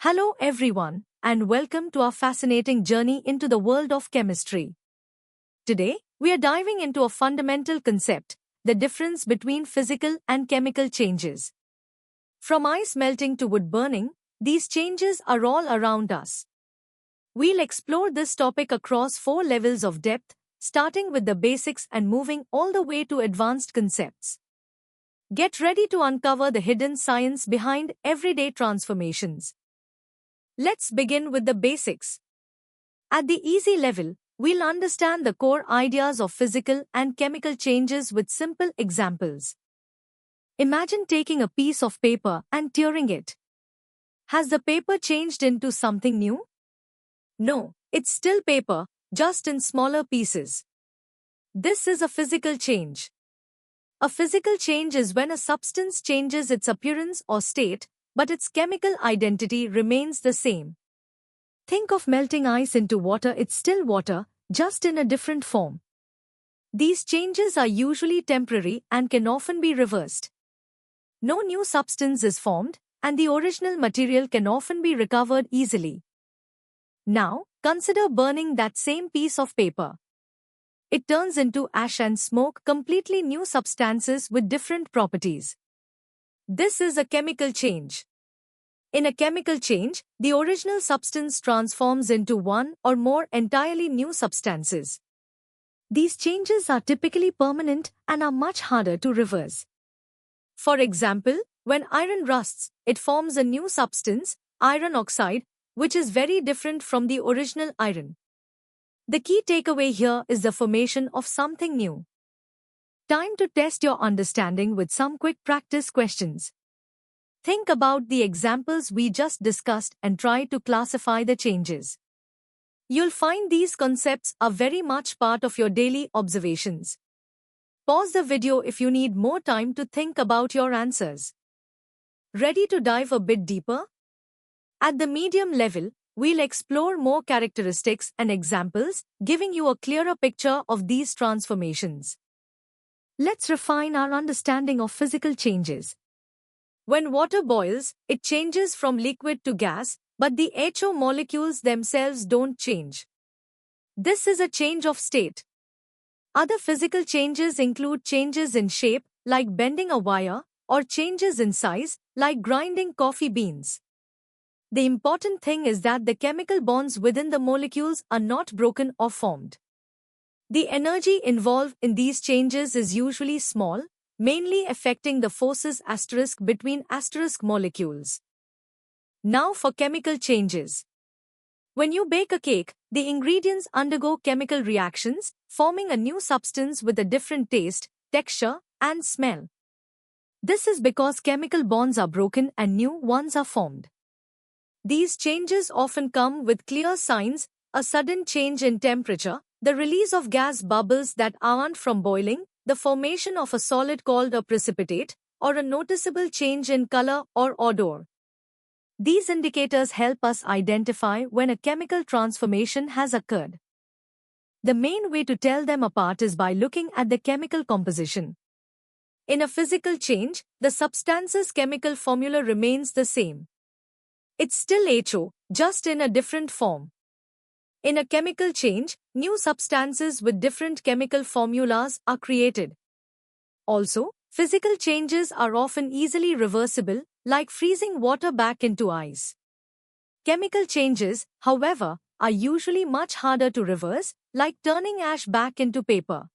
Hello everyone, and welcome to our fascinating journey into the world of chemistry. Today, we are diving into a fundamental concept, the difference between physical and chemical changes. From ice melting to wood burning, these changes are all around us. We'll explore this topic across 4 levels of depth, starting with the basics and moving all the way to advanced concepts. Get ready to uncover the hidden science behind everyday transformations. Let's begin with the basics. At the easy level, we'll understand the core ideas of physical and chemical changes with simple examples. Imagine taking a piece of paper and tearing it. Has the paper changed into something new? No, it's still paper, just in smaller pieces. This is a physical change. A physical change is when a substance changes its appearance or state, but its chemical identity remains the same. Think of melting ice into water. It's still water, just in a different form. These changes are usually temporary and can often be reversed. No new substance is formed, and the original material can often be recovered easily. Now, consider burning that same piece of paper. It turns into ash and smoke, completely new substances with different properties. This is a chemical change. In a chemical change, the original substance transforms into one or more entirely new substances. These changes are typically permanent and are much harder to reverse. For example, when iron rusts, it forms a new substance, iron oxide, which is very different from the original iron. The key takeaway here is the formation of something new. Time to test your understanding with some quick practice questions. Think about the examples we just discussed and try to classify the changes. You'll find these concepts are very much part of your daily observations. Pause the video if you need more time to think about your answers. Ready to dive a bit deeper? At the medium level, we'll explore more characteristics and examples, giving you a clearer picture of these transformations. Let's refine our understanding of physical changes. When water boils, it changes from liquid to gas, but the HO molecules themselves don't change. This is a change of state. Other physical changes include changes in shape, like bending a wire, or changes in size, like grinding coffee beans. The important thing is that the chemical bonds within the molecules are not broken or formed. The energy involved in these changes is usually small, mainly affecting the forces between molecules. Now for chemical changes. When you bake a cake, the ingredients undergo chemical reactions, forming a new substance with a different taste, texture, and smell. This is because chemical bonds are broken and new ones are formed. These changes often come with clear signs: a sudden change in temperature, the release of gas bubbles that aren't from boiling, the formation of a solid called a precipitate, or a noticeable change in color or odor. These indicators help us identify when a chemical transformation has occurred. The main way to tell them apart is by looking at the chemical composition. In a physical change, the substance's chemical formula remains the same. It's still HO, just in a different form. In a chemical change, new substances with different chemical formulas are created. Also, physical changes are often easily reversible, like freezing water back into ice. Chemical changes, however, are usually much harder to reverse, like turning ash back into paper.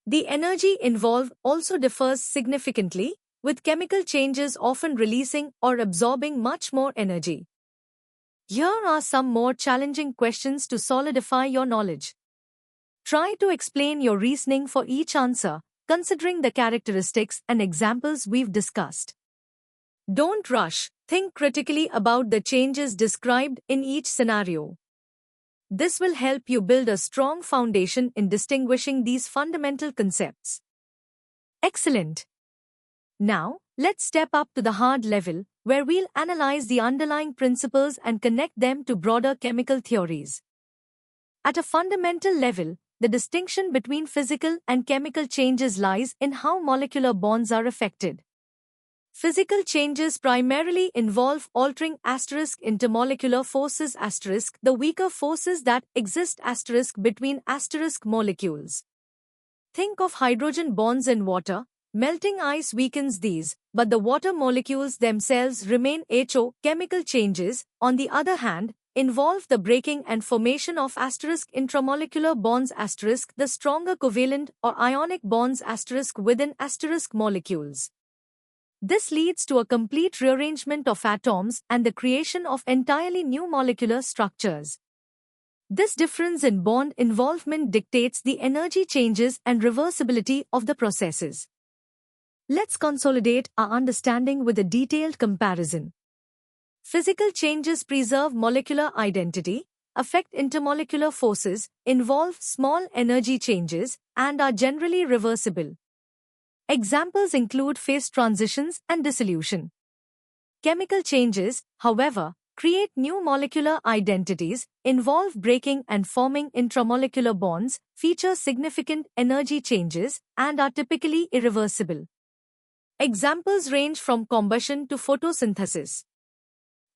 The energy involved also differs significantly, with chemical changes often releasing or absorbing much more energy. Here are some more challenging questions to solidify your knowledge. Try to explain your reasoning for each answer, considering the characteristics and examples we've discussed. Don't rush, think critically about the changes described in each scenario. This will help you build a strong foundation in distinguishing these fundamental concepts. Excellent! Now, let's step up to the hard level, where we'll analyze the underlying principles and connect them to broader chemical theories. At a fundamental level, the distinction between physical and chemical changes lies in how molecular bonds are affected. Physical changes primarily involve altering intermolecular forces the weaker forces that exist between molecules. Think of hydrogen bonds in water. Melting ice weakens these, but the water molecules themselves remain HO. Chemical changes, on the other hand, involve the breaking and formation of intramolecular bonds the stronger covalent or ionic bonds within molecules. This leads to a complete rearrangement of atoms and the creation of entirely new molecular structures. This difference in bond involvement dictates the energy changes and reversibility of the processes. Let's consolidate our understanding with a detailed comparison. Physical changes preserve molecular identity, affect intermolecular forces, involve small energy changes, and are generally reversible. Examples include phase transitions and dissolution. Chemical changes, however, create new molecular identities, involve breaking and forming intramolecular bonds, feature significant energy changes, and are typically irreversible. Examples range from combustion to photosynthesis.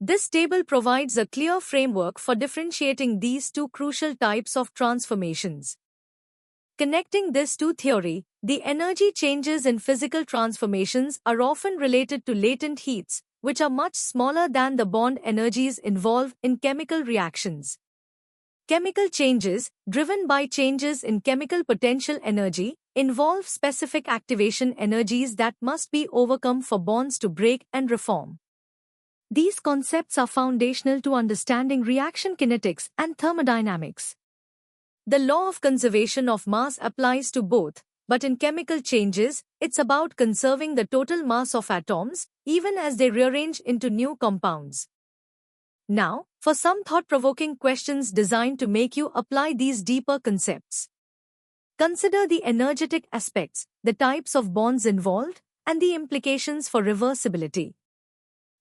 This table provides a clear framework for differentiating these two crucial types of transformations. Connecting this to theory, the energy changes in physical transformations are often related to latent heats, which are much smaller than the bond energies involved in chemical reactions. Chemical changes, driven by changes in chemical potential energy, involve specific activation energies that must be overcome for bonds to break and reform. These concepts are foundational to understanding reaction kinetics and thermodynamics. The law of conservation of mass applies to both, but in chemical changes, it's about conserving the total mass of atoms, even as they rearrange into new compounds. Now, for some thought-provoking questions designed to make you apply these deeper concepts. Consider the energetic aspects, the types of bonds involved, and the implications for reversibility.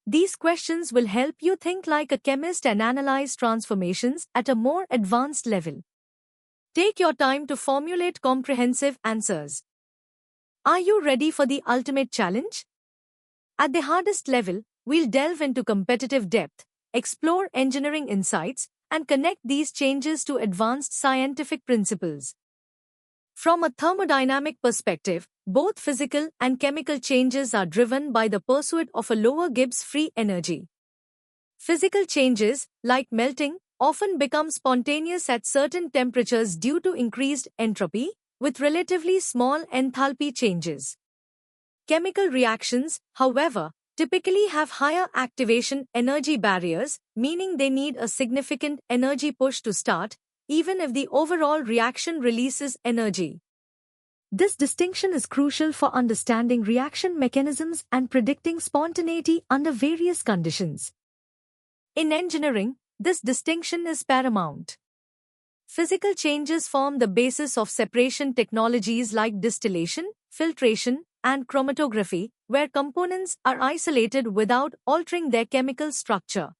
These questions will help you think like a chemist and analyze transformations at a more advanced level. Take your time to formulate comprehensive answers. Are you ready for the ultimate challenge? At the hardest level, we'll delve into competitive depth, explore engineering insights, and connect these changes to advanced scientific principles. From a thermodynamic perspective, both physical and chemical changes are driven by the pursuit of a lower Gibbs free energy. Physical changes, like melting, often become spontaneous at certain temperatures due to increased entropy, with relatively small enthalpy changes. Chemical reactions, however, typically have higher activation energy barriers, meaning they need a significant energy push to start, even if the overall reaction releases energy. This distinction is crucial for understanding reaction mechanisms and predicting spontaneity under various conditions. In engineering, this distinction is paramount. Physical changes form the basis of separation technologies like distillation, filtration, and chromatography, where components are isolated without altering their chemical structure.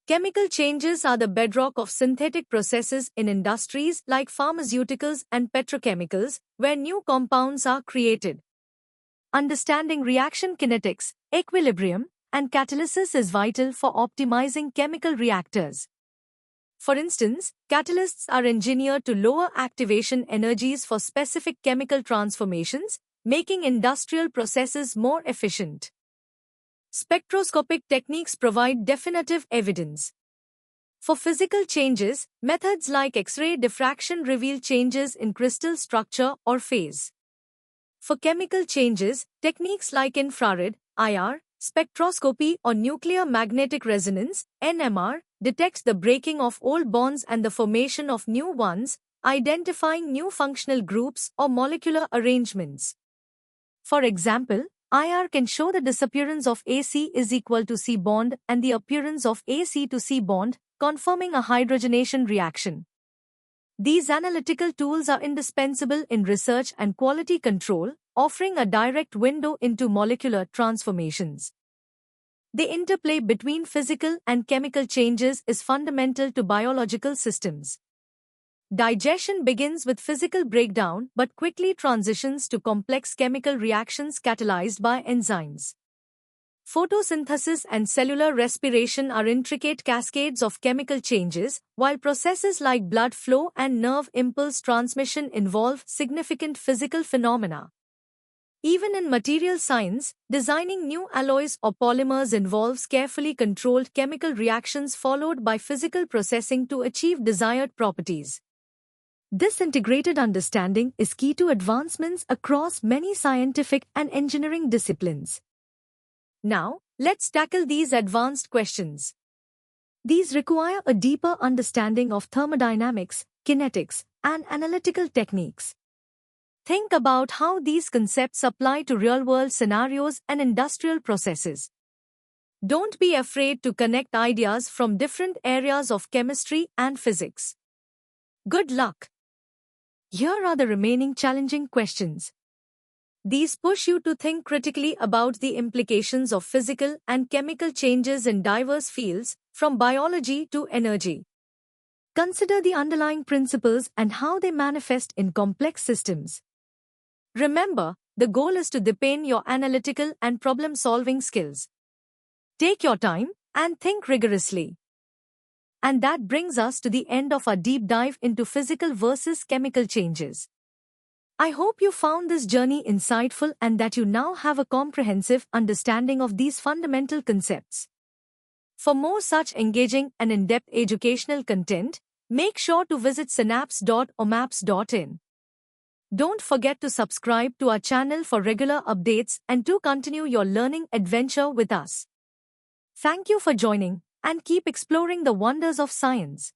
Chemical changes are the bedrock of synthetic processes in industries like pharmaceuticals and petrochemicals, where new compounds are created. Understanding reaction kinetics, equilibrium, and catalysis is vital for optimizing chemical reactors. For instance, catalysts are engineered to lower activation energies for specific chemical transformations, making industrial processes more efficient. Spectroscopic techniques provide definitive evidence. For physical changes, methods like X-ray diffraction reveal changes in crystal structure or phase. For chemical changes, techniques like infrared, IR, spectroscopy or nuclear magnetic resonance, NMR, detect the breaking of old bonds and the formation of new ones, identifying new functional groups or molecular arrangements. For example, IR can show the disappearance of AC is equal to C bond and the appearance of AC to C bond, confirming a hydrogenation reaction. These analytical tools are indispensable in research and quality control, offering a direct window into molecular transformations. The interplay between physical and chemical changes is fundamental to biological systems. Digestion begins with physical breakdown but quickly transitions to complex chemical reactions catalyzed by enzymes. Photosynthesis and cellular respiration are intricate cascades of chemical changes, while processes like blood flow and nerve impulse transmission involve significant physical phenomena. Even in material science, designing new alloys or polymers involves carefully controlled chemical reactions followed by physical processing to achieve desired properties. This integrated understanding is key to advancements across many scientific and engineering disciplines. Now, let's tackle these advanced questions. These require a deeper understanding of thermodynamics, kinetics, and analytical techniques. Think about how these concepts apply to real-world scenarios and industrial processes. Don't be afraid to connect ideas from different areas of chemistry and physics. Good luck! Here are the remaining challenging questions. These push you to think critically about the implications of physical and chemical changes in diverse fields, from biology to energy. Consider the underlying principles and how they manifest in complex systems. Remember, the goal is to deepen your analytical and problem-solving skills. Take your time and think rigorously. And that brings us to the end of our deep dive into physical versus chemical changes. I hope you found this journey insightful and that you now have a comprehensive understanding of these fundamental concepts. For more such engaging and in-depth educational content, make sure to visit synapse.omaps.in. Don't forget to subscribe to our channel for regular updates and to continue your learning adventure with us. Thank you for joining, and keep exploring the wonders of science.